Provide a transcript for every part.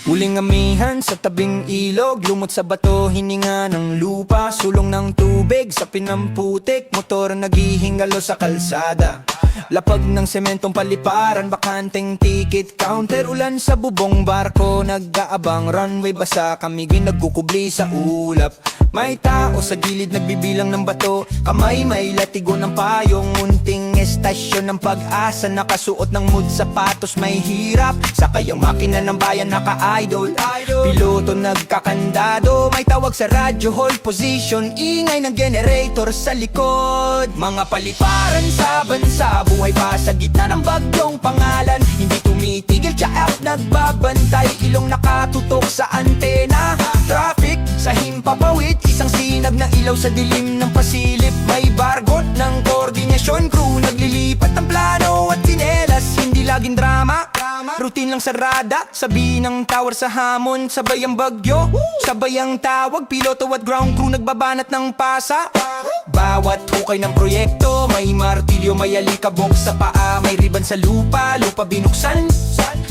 Huling amihan sa tabing ilog, lumot sa bato, hininga ng lupa, sulong ng tubig sa pinamputik, motor naghihingalo sa kalsada. Lapag ng sementong paliparan, bakanteng ticket counter, ulan sa bubong barko, nag-aabang runway, basa kami ginagkukubli sa ulap. May tao sa gilid nagbibilang ng bato, kamay may latigo ng payong, munting estasyon ng pag-asa, nakasuot ng mood sapatos, may hirap. Sakay ang makina ng bayan, naka-idol, piloto nagkakandado, may tawag sa radyo, hold position, ingay ng generator sa likod. Mga paliparan sa bansa, buhay pa sa gitna ng bagyong pangalan, hindi tumitigil, tsaap nagbabantay, ilong nakatutok sa antena. Traffic sa himpapawid, isang sinag na ilaw sa dilim ng pasilip, may bargot ng koordinasyon, crew naglilipat ng plano at tinelas, hindi laging drama, routine lang sarada, sabi ng tower sa hamon, sabay ang bagyo, sabay ang tawag, piloto at ground crew nagbabanat ng pasa. Bawat hukay ng proyekto, may martilyo, may alikabok sa paa, may riban sa lupa, lupa binuksan,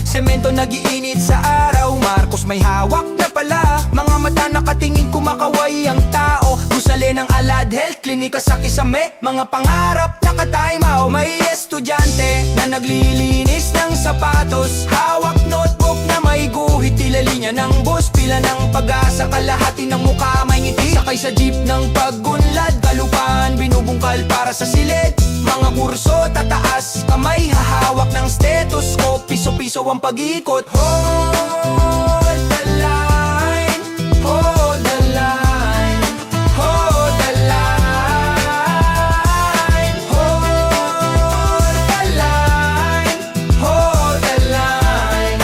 semento nagiinit sa araw, Marcos may hawak na pala, mga mata nakatingin kumakaway ang tao, gusali ng alad, health klinika sa kisame, mga pangarap nakatime-out, may estudyante na naglilinis ng sapatos, hawak notebook na may guhit, tila linya ng bus, pila ng pag-asa, kalahati ng mukha may ngiti, sakay sa jeep ng pagunlad, kalupaan binubungkal para sa silid, mga kurso tataas, kamay hahawak ng stethoscope, piso-piso ang pag-ikot. Hold the line, hold the line, hold the line, hold the line, hold the line,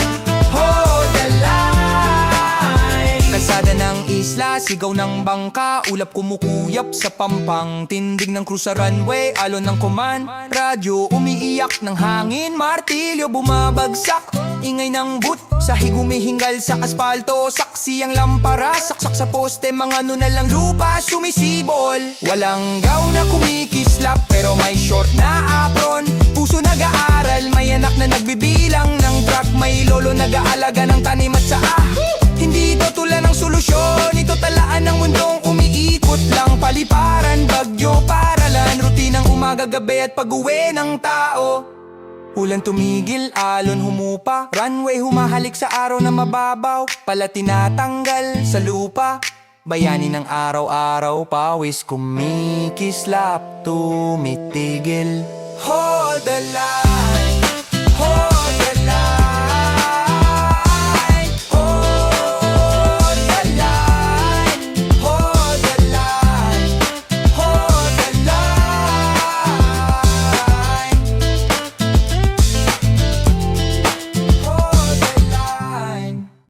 hold the line. Kalsada ng isla, sigaw ng bangka, ulap kumukuyap sa pampang, tindig ng crew sa runway, alon ng command, radyo umiiyak ng hangin, martilyo bumabagsak, ingay ng boot, sahig humihingal sa asfalto, saksi ang lampara, saksak sa poste, mga ano na lang lupa sumisibol. Walang gaw na kumikislap, pero may short na apron, puso nag-aaral, may anak na nagbibilang ng truck, may lolo nag-aalaga ng tanim at saa. Hindi ito tulan ng solusyon, ito talaan ng mundong umiikot lang, paliparan, bagyo, paralan, rutinang umaga, gabi at pag-uwi ng tao. Ulan tumigil, alon humupa, runway humahalik sa araw na mababaw, pala tinatanggal sa lupa, bayani ng araw-araw, pawis kumikislap, tumitigil. Hold the line.